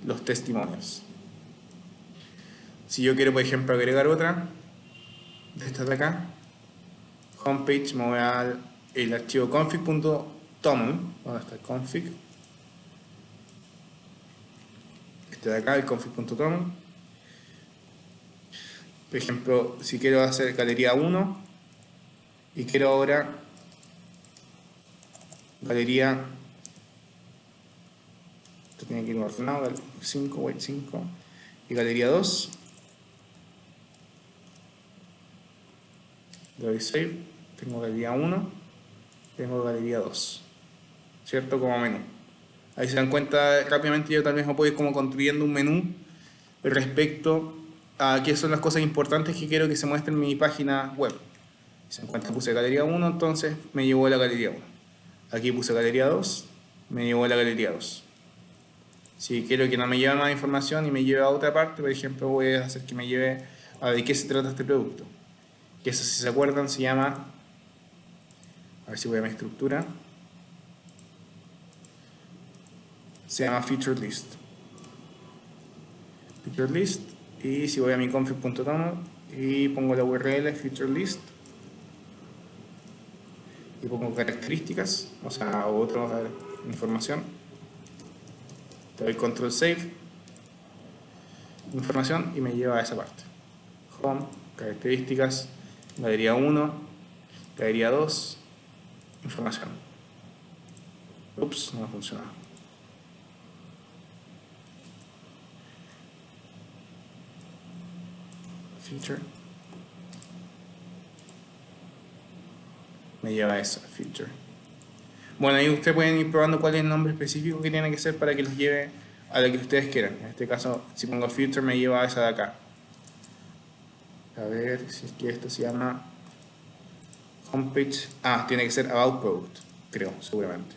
S1: los testimonios. Si yo quiero, por ejemplo, agregar otra de estas de acá, homepage, me voy al el archivo config.toml. ¿Dónde está el config? Este de acá, el config.toml. Por ejemplo, si quiero hacer galería 1 y quiero ahora galería, esto tiene que ir ordenado, 5, white 5 y galería 2. Le doy save, tengo galería 1, tengo galería 2, ¿cierto? Como menú. Ahí se dan cuenta rápidamente, yo tal vez me puedo ir como construyendo un menú respecto a qué son las cosas importantes que quiero que se muestren en mi página web. Se dan cuenta, puse galería 1, entonces me llevó a la galería 1. Aquí puse galería 2, me llevó a la galería 2. Si quiero que no me lleve más información y me lleve a otra parte, por ejemplo, voy a hacer que me lleve a de qué se trata este producto. Que eso, si se acuerdan, se llama, a ver si voy a mi estructura, se llama featured list. Featured list, y si voy a mi config.toml y pongo la URL featured list y pongo características, o sea, otra información, te doy control save, información, y me lleva a esa parte. Home, características, galería 1, galería 2, información. Ups, no ha funcionado. Feature. Me lleva a esa feature. Bueno, ahí ustedes pueden ir probando cuál es el nombre específico que tiene que ser para que los lleve a la que ustedes quieran. En este caso, si pongo feature, me lleva a esa de acá. A ver si es que esto se llama homepage. Ah, tiene que ser about product, creo, seguramente.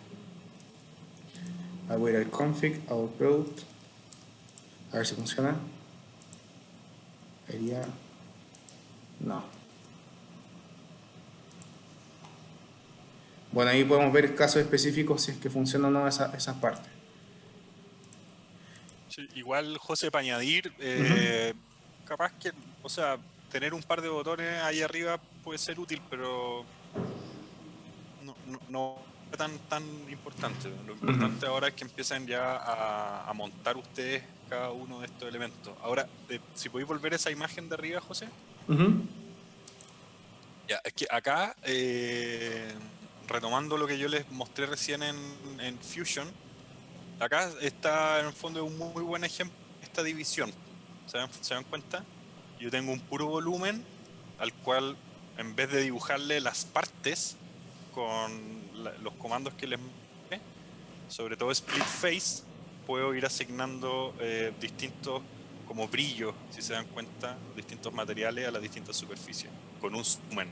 S1: Voy a ir al config, about product. A ver si funciona. Sería... no. Bueno, ahí podemos ver casos específicos si es que funciona o no esas partes.
S3: Sí, igual, José, para añadir, capaz que, o sea, tener un par de botones ahí arriba puede ser útil, pero no es tan importante. Lo importante ahora es que empiecen ya a montar ustedes cada uno de estos elementos. Ahora, si podéis volver esa imagen de arriba, José. Ya, es que acá, retomando lo que yo les mostré recién en Fusion, acá está en el fondo un muy buen ejemplo de esta división. ¿Se dan cuenta? Yo tengo un puro volumen al cual, en vez de dibujarle las partes con los comandos que les mostré, sobre todo split face, puedo ir asignando distintos como brillos, si se dan cuenta, distintos materiales a las distintas superficies, con un zoom.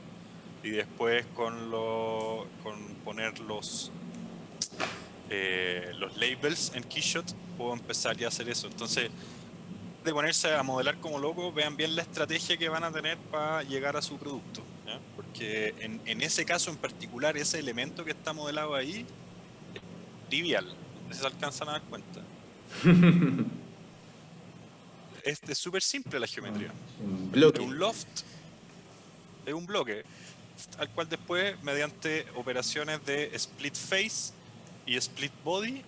S3: Y después con poner los labels en Keyshot, puedo empezar ya a hacer eso. Entonces, de ponerse a modelar como loco, vean bien la estrategia que van a tener para llegar a su producto, ¿ya? Porque en ese caso en particular, ese elemento que está modelado ahí es trivial, no sé si se alcanzan a dar cuenta. Es súper simple la geometría.
S1: Un bloque.
S3: Es un loft, es un bloque, al cual después, mediante operaciones de split face y split body,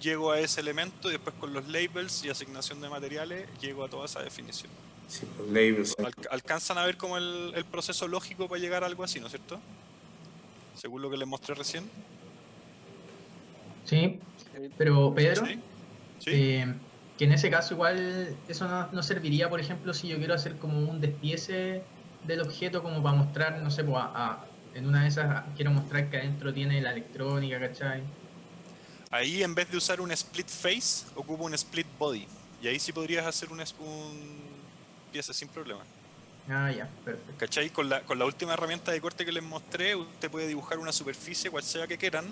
S3: llego a ese elemento, y después con los labels y asignación de materiales llego a toda esa definición.
S1: Sí, los labels.
S3: Alcanzan a ver como el proceso lógico para llegar a algo así, ¿no es cierto? Según lo que les mostré recién.
S7: Sí, pero Pedro,
S3: ¿Sí? ¿Sí?
S7: que en ese caso igual eso no serviría, por ejemplo, si yo quiero hacer como un despiece del objeto como para mostrar, no sé, pues, En una de esas quiero mostrar que adentro tiene la electrónica, ¿cachai?
S3: Ahí en vez de usar un split face, ocupa un split body. Y ahí sí podrías hacer un pieza sin problema.
S7: Ah, ya, perfecto.
S3: ¿Cachai? Con la última herramienta de corte que les mostré, usted puede dibujar una superficie, cual sea que quieran,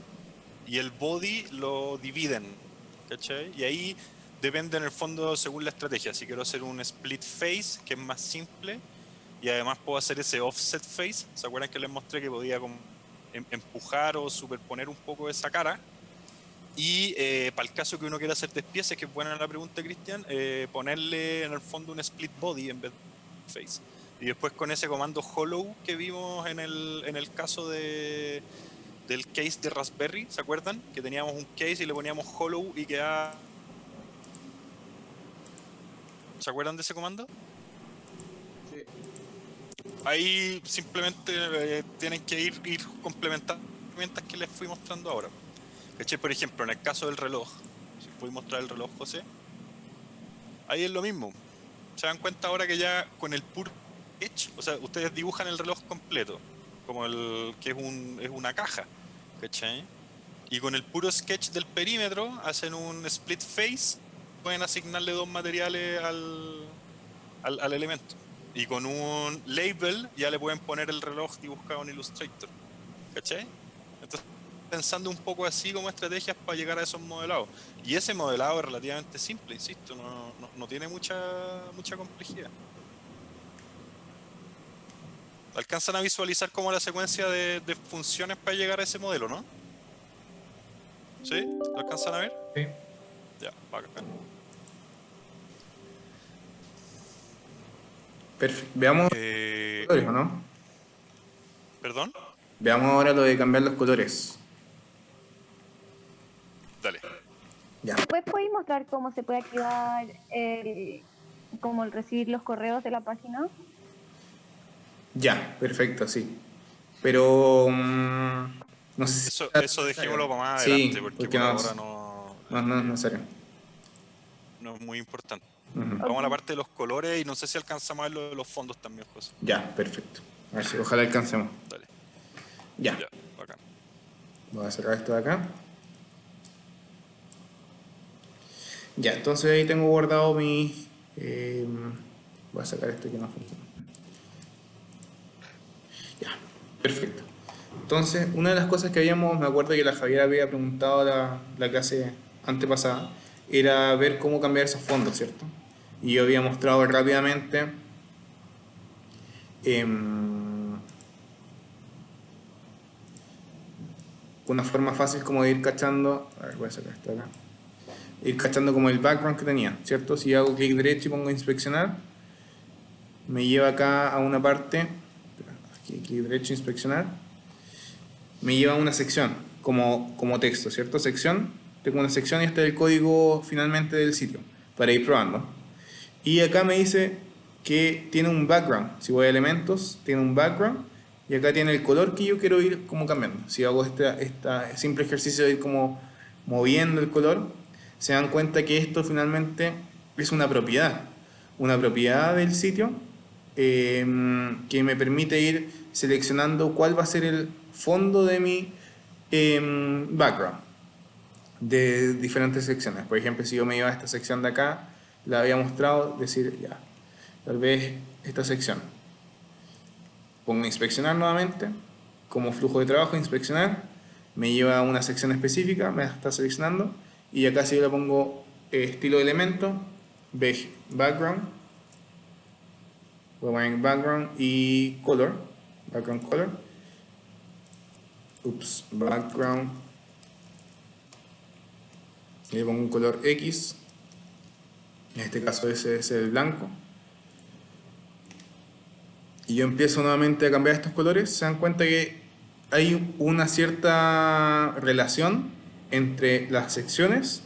S3: y el body lo dividen. ¿Cachai? Y ahí depende en el fondo según la estrategia. Si quiero hacer un split face, que es más simple, y además puedo hacer ese offset face. ¿Se acuerdan que les mostré que podía como empujar o superponer un poco esa cara? Y para el caso que uno quiera hacer despieces, que es buena la pregunta, Cristian, ponerle en el fondo un split body en vez de face. Y después con ese comando hollow que vimos en el caso del case de Raspberry, ¿se acuerdan? Que teníamos un case y le poníamos hollow y quedaba... ¿Se acuerdan de ese comando?
S5: Sí.
S3: Ahí simplemente tienen que ir complementando las herramientas que les fui mostrando ahora. ¿Cachai? Por ejemplo, en el caso del reloj, si puedo mostrar el reloj, José, ahí es lo mismo. Se dan cuenta ahora que ya con el puro sketch, o sea, ustedes dibujan el reloj completo, como el que es una caja, ¿cachai? Y con el puro sketch del perímetro hacen un split face, pueden asignarle dos materiales al elemento. Y con un label ya le pueden poner el reloj dibujado en Illustrator, ¿cachai? Entonces, pensando un poco así como estrategias para llegar a esos modelados. Y ese modelado es relativamente simple, insisto, no tiene mucha complejidad. Alcanzan a visualizar como la secuencia de funciones para llegar a ese modelo, ¿no? ¿Sí? ¿Lo alcanzan a ver?
S7: Sí.
S3: Ya, bacán.
S1: Perfecto. Veamos los colores, ¿o no?
S3: ¿Perdón?
S1: Veamos ahora lo de cambiar los colores.
S3: Dale.
S1: Ya.
S2: Después podéis mostrar cómo se puede activar como el recibir los correos de la página.
S1: Ya, perfecto, sí. Pero no sé si
S3: Eso dejémoslo para más
S1: sí,
S3: adelante, porque
S1: porque
S3: por
S1: no,
S3: ahora
S1: no es necesario.
S3: no es muy importante.
S1: Ujú.
S3: Vamos a la parte de los colores y no sé si alcanzamos a ver lo de los fondos también, José.
S1: Ya, perfecto. A ver si ojalá alcancemos.
S3: Dale.
S1: Ya.
S3: Ya, bacán.
S1: Voy a cerrar esto de acá. Ya, entonces ahí tengo guardado mi... voy a sacar esto que no funciona. Ya, perfecto. Entonces, una de las cosas que me acuerdo que la Javiera había preguntado la clase antepasada, era ver cómo cambiar esos fondos, ¿cierto? Y yo había mostrado rápidamente una forma fácil como de ir cachando, a ver, voy a sacar esto de acá, ir cachando como el background que tenía, ¿cierto? Si hago clic derecho y pongo inspeccionar, me lleva acá a una parte, aquí clic derecho, inspeccionar, me lleva a una sección como texto, ¿cierto? Sección, tengo una sección y este es el código finalmente del sitio para ir probando. Y acá me dice que tiene un background, si voy a elementos, tiene un background y acá tiene el color que yo quiero ir como cambiando. Si hago este simple ejercicio de ir como moviendo el color, se dan cuenta que esto finalmente es una propiedad del sitio que me permite ir seleccionando cuál va a ser el fondo de mi background de diferentes secciones. Por ejemplo, si yo me iba a esta sección de acá, la había mostrado, decir ya, tal vez esta sección. Pongo inspeccionar nuevamente, como flujo de trabajo, inspeccionar, me lleva a una sección específica, me está seleccionando, y acá si yo le pongo estilo de elemento, background, voy a poner background y color, background color, background, y le pongo un color X, en este caso ese es el blanco, y yo empiezo nuevamente a cambiar estos colores, se dan cuenta que hay una cierta relación entre las secciones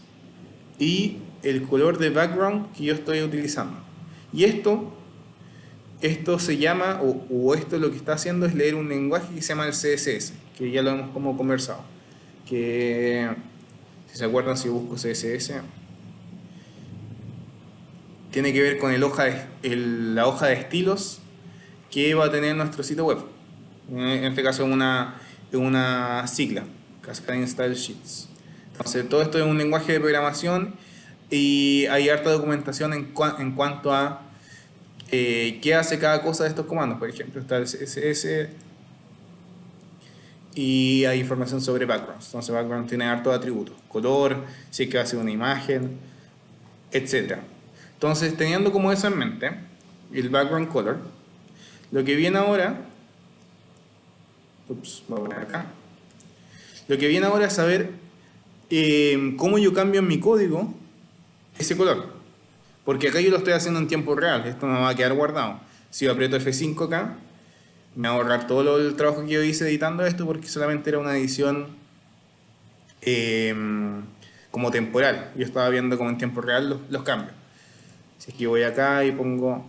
S1: y el color de background que yo estoy utilizando. Y esto se llama, o esto lo que está haciendo es leer un lenguaje que se llama el CSS, que ya lo hemos como conversado. Que, si se acuerdan, si yo busco CSS, tiene que ver con la hoja de estilos que va a tener nuestro sitio web. En este caso es una sigla, Cascading Style Sheets. Entonces todo esto es un lenguaje de programación y hay harta documentación en cuanto a qué hace cada cosa de estos comandos. Por ejemplo, está el CSS y hay información sobre backgrounds. Entonces background tiene hartos atributos, color, si es que va a ser una imagen, etc. Entonces, teniendo como eso en mente, el background color, lo que viene ahora, voy a poner acá, lo que viene ahora es saber cómo yo cambio en mi código ese color. Porque acá yo lo estoy haciendo en tiempo real, esto no va a quedar guardado. Si yo aprieto F5 acá, me va a ahorrar todo el trabajo que yo hice editando esto porque solamente era una edición como temporal. Yo estaba viendo como en tiempo real los cambios. Si es que voy acá y pongo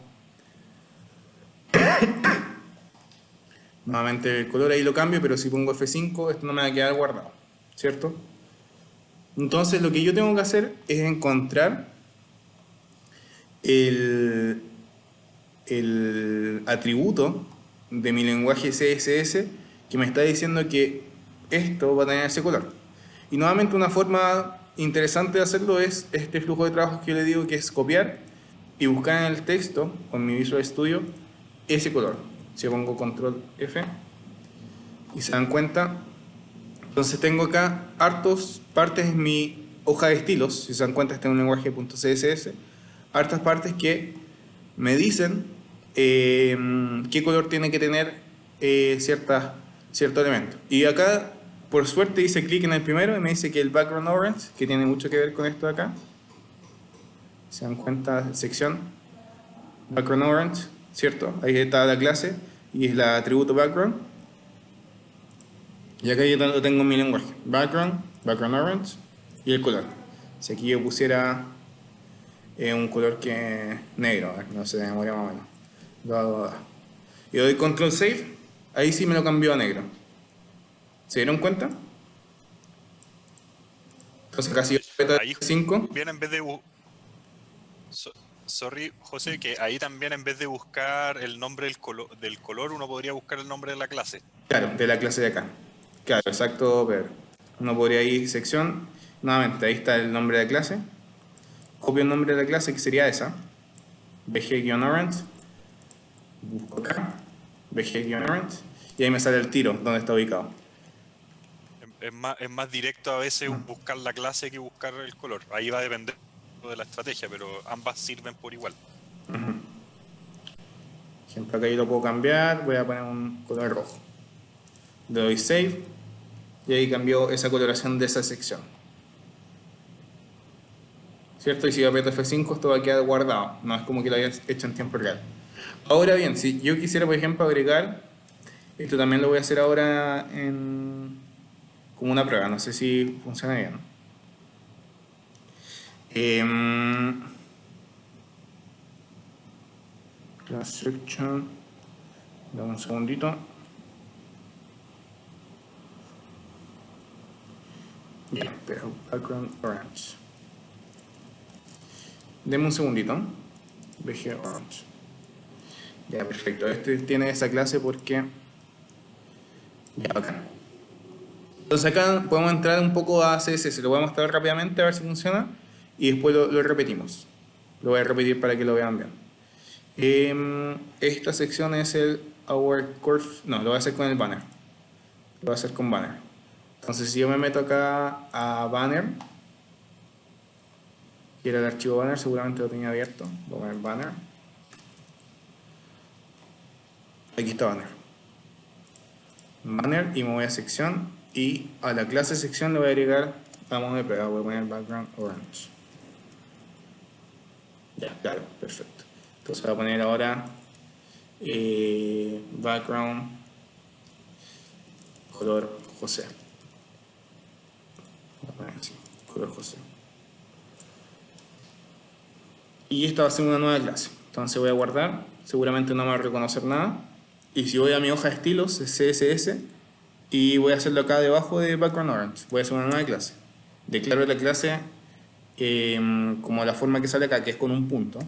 S1: nuevamente el color, ahí lo cambio, pero si pongo F5 esto no me va a quedar guardado, ¿cierto? Entonces lo que yo tengo que hacer es encontrar el atributo de mi lenguaje CSS que me está diciendo que esto va a tener ese color. Y nuevamente una forma interesante de hacerlo es este flujo de trabajo que yo le digo, que es copiar y buscar en el texto con mi Visual Studio ese color. Si yo pongo control F y se dan cuenta, entonces tengo acá hartos partes en mi hoja de estilos. Si se dan cuenta, está en un lenguaje .css, hartas partes que me dicen qué color tiene que tener cierto elemento. Y acá, por suerte, hice clic en el primero y me dice que el background orange, que tiene mucho que ver con esto de acá. Se dan cuenta, sección, background orange, ¿cierto? Ahí está la clase y es la atributo background. Y acá yo lo tengo en mi lenguaje. Background orange y el color. Si aquí yo pusiera un color que negro, a ver, no sé, de memoria más o menos. Y doy control save, ahí sí me lo cambió a negro. ¿Se dieron cuenta? Entonces casi
S3: Ahí
S1: 5.
S3: bien en vez de sorry, José, que ahí también en vez de buscar el nombre del color, uno podría buscar el nombre de la clase.
S1: Claro, de la clase de acá. Claro, exacto, pero uno podría ir sección, nuevamente, ahí está el nombre de la clase. Copio el nombre de la clase que sería esa, bg-orange, busco acá, bg-orange, y ahí me sale el tiro donde está ubicado.
S3: Es más directo a veces buscar la clase que buscar el color. Ahí va a depender de la estrategia, pero ambas sirven por igual.
S1: Ejemplo, acá yo lo puedo cambiar, voy a poner un color rojo. Le doy save y ahí cambió esa coloración de esa sección. ¿Cierto? Y si yo aprieto F5 esto va a quedar guardado, no es como que lo hayas hecho en tiempo real. Ahora bien, si yo quisiera por ejemplo agregar, esto también lo voy a hacer ahora como una prueba, no sé si funciona bien. Class section, dame un segundito. Ya, pero background orange. Deme un segundito. BG orange. Ya, perfecto. Este tiene esa clase porque... Ya, acá. Entonces acá podemos entrar un poco a CSS. Lo voy a mostrar rápidamente a ver si funciona. Y después lo repetimos. Lo voy a repetir para que lo vean bien. Esta sección es el Our Course... No, lo voy a hacer con el banner. Lo voy a hacer con banner. Entonces si yo me meto acá a banner, que era el archivo banner, seguramente lo tenía abierto. Voy a poner banner. Aquí está banner. Banner y me voy a sección y a la clase sección le voy a agregar a modo de prueba. Voy a poner background orange. Ya, claro, perfecto. Entonces voy a poner ahora background color José. Voy a poner así, color José. Y esta va a ser una nueva clase. Entonces voy a guardar. Seguramente no me va a reconocer nada. Y si voy a mi hoja de estilos, es CSS. Y voy a hacerlo acá debajo de background orange. Voy a hacer una nueva clase. Declaro la clase como la forma que sale acá, que es con un punto.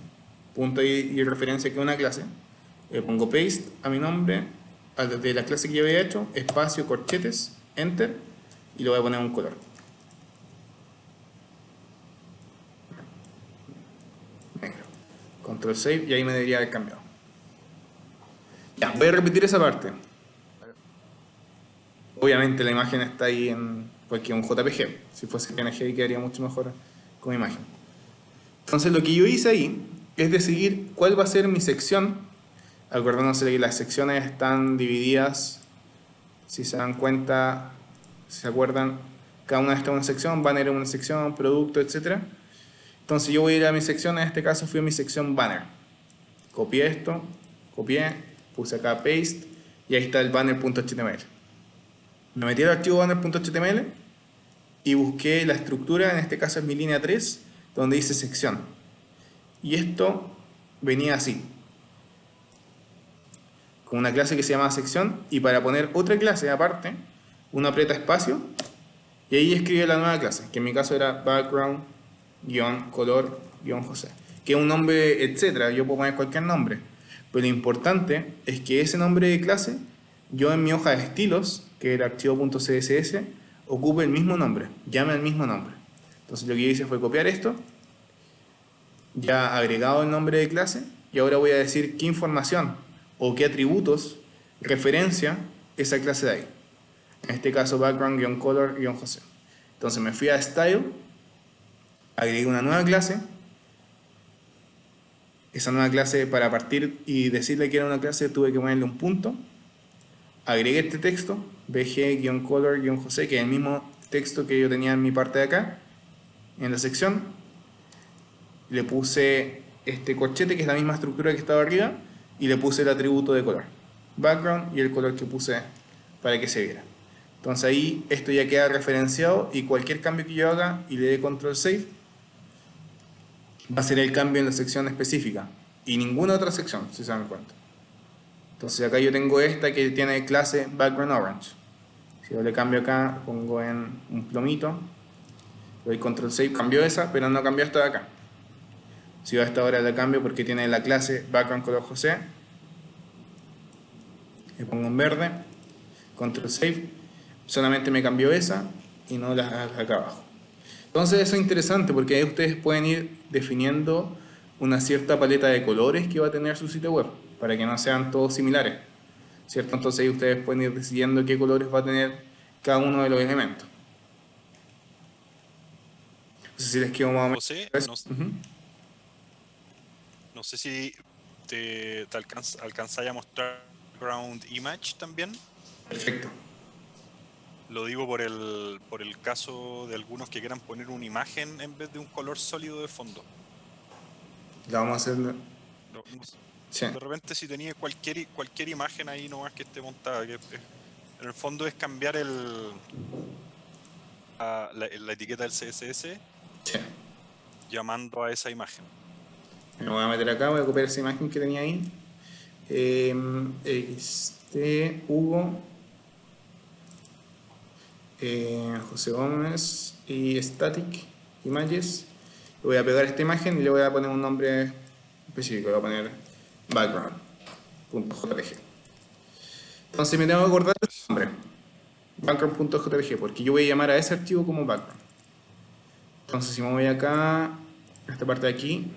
S1: Punto y referencia que es una clase. Pongo paste a mi nombre. de la clase que yo había hecho, espacio, corchetes, enter, y le voy a poner un color. Negro. Control save y ahí me debería haber cambiado. Ya, voy a repetir esa parte. Obviamente la imagen está ahí porque es un JPG. Si fuese PNG quedaría mucho mejor con imagen. Entonces lo que yo hice ahí es decidir cuál va a ser mi sección. Acordándose de que las secciones están divididas, si se dan cuenta, si se acuerdan, cada una está en una sección, banner en una sección, producto, etc. Entonces yo voy a ir a mi sección, en este caso fui a mi sección banner. Copié esto, copié, puse acá paste y ahí está el banner.html. Me metí al archivo banner.html y busqué la estructura, en este caso es mi línea 3, donde dice sección. Y esto venía así, con una clase que se llama sección, y para poner otra clase aparte, uno aprieta espacio y ahí escribe la nueva clase, que en mi caso era background-color-jose, que es un nombre, etcétera. Yo puedo poner cualquier nombre, pero lo importante es que ese nombre de clase, yo en mi hoja de estilos, que era archivo.css, ocupe el mismo nombre, llame al mismo nombre. Entonces lo que yo hice fue copiar esto, ya agregado el nombre de clase, y ahora voy a decir qué información o qué atributos referencia esa clase de ahí. En este caso background-color-jose. Entonces me fui a style, agregué una nueva clase. Esa nueva clase, para partir y decirle que era una clase, tuve que ponerle un punto. Agregué este texto, bg-color-jose, que es el mismo texto que yo tenía en mi parte de acá, en la sección. Le puse este corchete, que es la misma estructura que estaba arriba, y le puse el atributo de color, background, y el color que puse para que se viera. Entonces ahí esto ya queda referenciado, y cualquier cambio que yo haga y le dé control save, va a ser el cambio en la sección específica y ninguna otra sección, si se dan cuenta. Entonces acá yo tengo esta que tiene clase background orange. Si yo le cambio acá, pongo en un plomito, le doy control save, cambió esa, pero no cambió esta de acá. Si yo a esta hora le cambio porque tiene la clase background color jose, le pongo en verde, control save, solamente me cambió esa y no las acá abajo. Entonces eso es interesante porque ahí ustedes pueden ir definiendo una cierta paleta de colores que va a tener su sitio web para que no sean todos similares, ¿cierto? Entonces ahí ustedes pueden ir decidiendo qué colores va a tener cada uno de los elementos. No sé si les quedo más o menos.
S3: José, no sé si te alcanzáis a mostrar background image también.
S1: Perfecto.
S3: Lo digo por el caso de algunos que quieran poner una imagen en vez de un color sólido de fondo.
S1: La vamos a hacer.
S3: No sé.
S1: Sí.
S3: De repente si tenía cualquier imagen ahí nomás que esté montada, que en el fondo es cambiar la etiqueta del CSS
S1: Sí.
S3: llamando a esa imagen.
S1: Me voy a meter acá, voy a copiar esa imagen que tenía ahí. Hugo, José Gómez y Static Images. Le voy a pegar esta imagen y le voy a poner un nombre específico. Le voy a poner background.jpg. Entonces me tengo que acordar del nombre, background.jpg, porque yo voy a llamar a ese archivo como background. Entonces si me voy acá, a esta parte de aquí,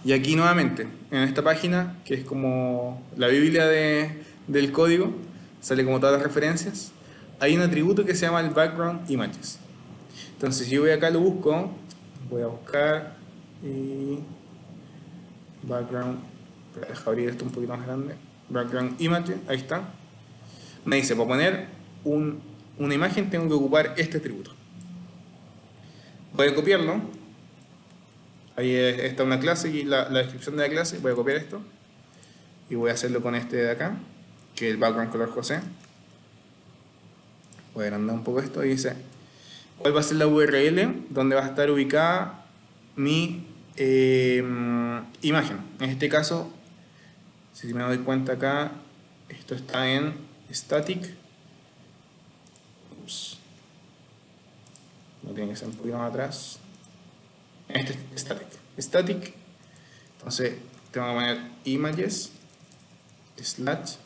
S1: y aquí nuevamente, en esta página, que es como la biblia del código, sale como todas las referencias, hay un atributo que se llama el background images. Entonces si yo voy acá lo busco, voy a buscar y background, deja abrir esto un poquito más grande, background images, ahí está. Me dice, para poner una imagen tengo que ocupar este atributo. Voy a copiarlo. Ahí está una clase y la descripción de la clase. Voy a copiar esto y voy a hacerlo con este de acá, que es el background color José. Voy a agrandar un poco esto y dice cuál va a ser la URL donde va a estar ubicada mi imagen. En este caso, si me doy cuenta acá, esto está en static. Ups. No tiene que ser un poquito más atrás. Este es static. Entonces tengo que poner images /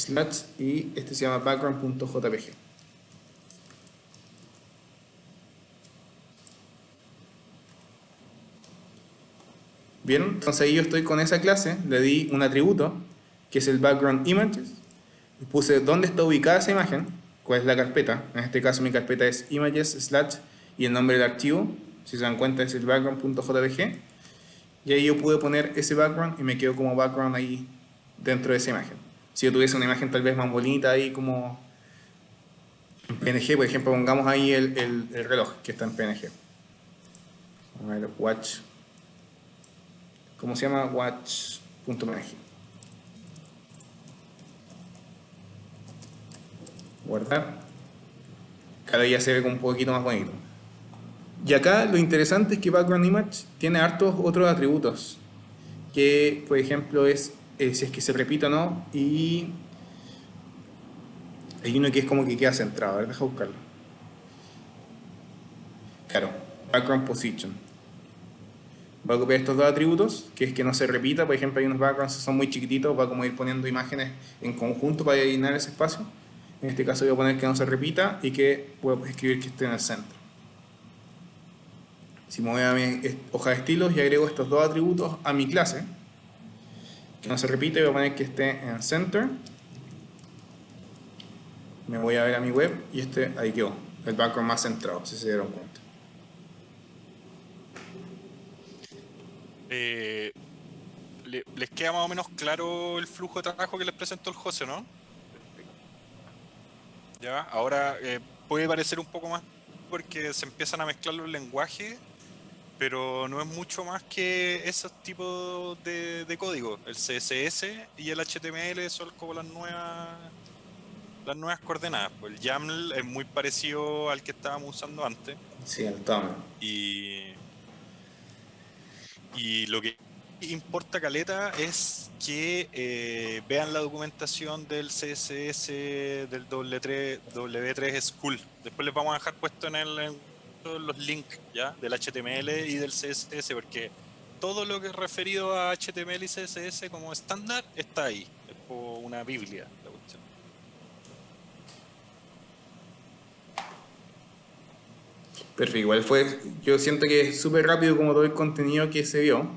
S1: slash y este se llama background.jpg. Bien, entonces ahí yo estoy con esa clase, le di un atributo que es el background images y puse dónde está ubicada esa imagen, cuál es la carpeta. En este caso mi carpeta es images slash y el nombre del archivo, si se dan cuenta, es el background.jpg. Y ahí yo pude poner ese background y me quedó como background ahí dentro de esa imagen. Si yo tuviese una imagen tal vez más bonita ahí como en PNG, por ejemplo, pongamos ahí el reloj que está en PNG. Vamos a ver, watch. ¿Cómo se llama? Watch.png. Guardar. Cada día se ve como un poquito más bonito. Y acá lo interesante es que Background Image tiene hartos otros atributos. Que, por ejemplo, es si es que se repite o no. Y hay uno que es como que queda centrado. A ver, deja buscarlo. Claro, Background Position. Va a copiar estos dos atributos, que es que no se repita. Por ejemplo, hay unos backgrounds que son muy chiquititos. Va a como ir poniendo imágenes en conjunto para llenar ese espacio. En este caso voy a poner que no se repita y que puedo escribir que esté en el centro. Si me voy a mi hoja de estilos y agrego estos dos atributos a mi clase, que no se repite, voy a poner que esté en center. Me voy a ver a mi web y ahí quedó, el background más centrado, si se dieron cuenta.
S3: ¿Les queda más o menos claro el flujo de trabajo que les presentó el José, no? Ya, ahora puede parecer un poco más porque se empiezan a mezclar los lenguajes, pero no es mucho más que esos tipos de código. El CSS y el HTML son como las nuevas coordenadas. Pues el YAML es muy parecido al que estábamos usando antes.
S1: Sí, el TOM.
S3: Y lo que importa caleta es que vean la documentación del CSS del W3 School. Después les vamos a dejar puesto en los links ya del HTML y del CSS, porque todo lo que es referido a HTML y CSS como estándar está ahí. Es como una biblia la cuestión.
S1: Perfecto, igual yo siento que es súper rápido como todo el contenido que se vio,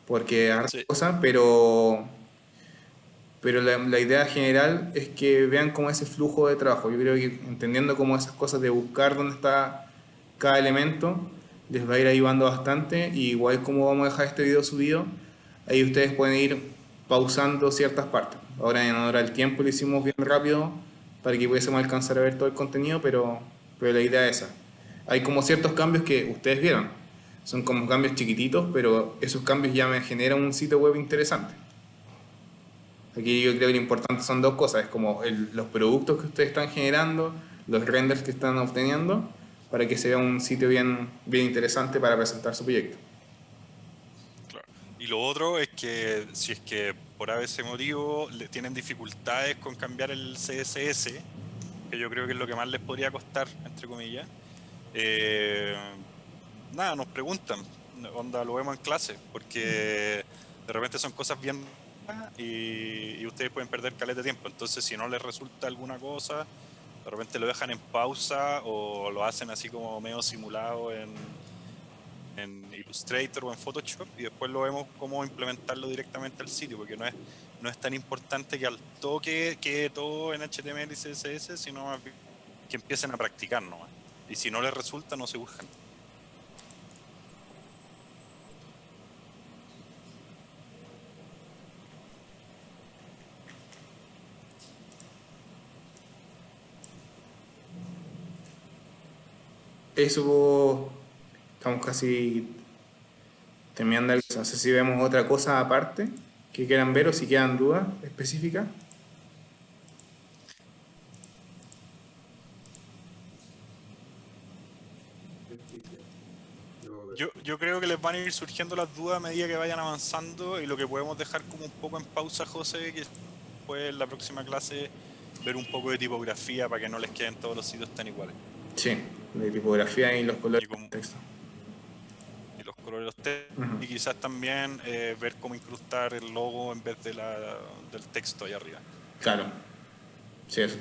S1: porque harta
S3: Sí.
S1: cosa, pero la idea general es que vean como ese flujo de trabajo. Yo creo que entendiendo como esas cosas de buscar dónde está cada elemento, les va a ir ayudando bastante. Y igual como vamos a dejar este video subido, ahí ustedes pueden ir pausando ciertas partes. Ahora en honor al tiempo lo hicimos bien rápido para que pudiésemos alcanzar a ver todo el contenido, pero la idea es esa. Hay como ciertos cambios que ustedes vieron. Son como cambios chiquititos, pero esos cambios ya me generan un sitio web interesante. Aquí yo creo que lo importante son dos cosas, es como los productos que ustedes están generando, los renders que están obteniendo, para que sea un sitio bien interesante para presentar su proyecto.
S3: Claro. Y lo otro es que si es que por ese motivo tienen dificultades con cambiar el CSS, que yo creo que es lo que más les podría costar, entre comillas, nada, nos preguntan, onda, lo vemos en clase, porque de repente son cosas bien y ustedes pueden perder caleta de tiempo. Entonces, si no les resulta alguna cosa, de repente lo dejan en pausa o lo hacen así como medio simulado en Illustrator o en Photoshop y después lo vemos cómo implementarlo directamente al sitio, porque no es tan importante que al toque quede todo en HTML y CSS, sino más bien que empiecen a practicar nomás. Y si no les resulta, no se urjan.
S1: Eso, estamos casi terminando. No sé si vemos otra cosa aparte que quieran ver o si quedan dudas específicas.
S3: Yo creo que les van a ir surgiendo las dudas a medida que vayan avanzando y lo que podemos dejar como un poco en pausa, José, que después en la próxima clase ver un poco de tipografía para que no les queden todos los sitios tan iguales.
S1: Sí, de tipografía y los colores
S3: Y como-
S1: de texto.
S3: Y los colores de los textos.
S1: Ujú.
S3: Y quizás también ver cómo incrustar el logo en vez del texto ahí arriba.
S1: Claro. Sí, eso.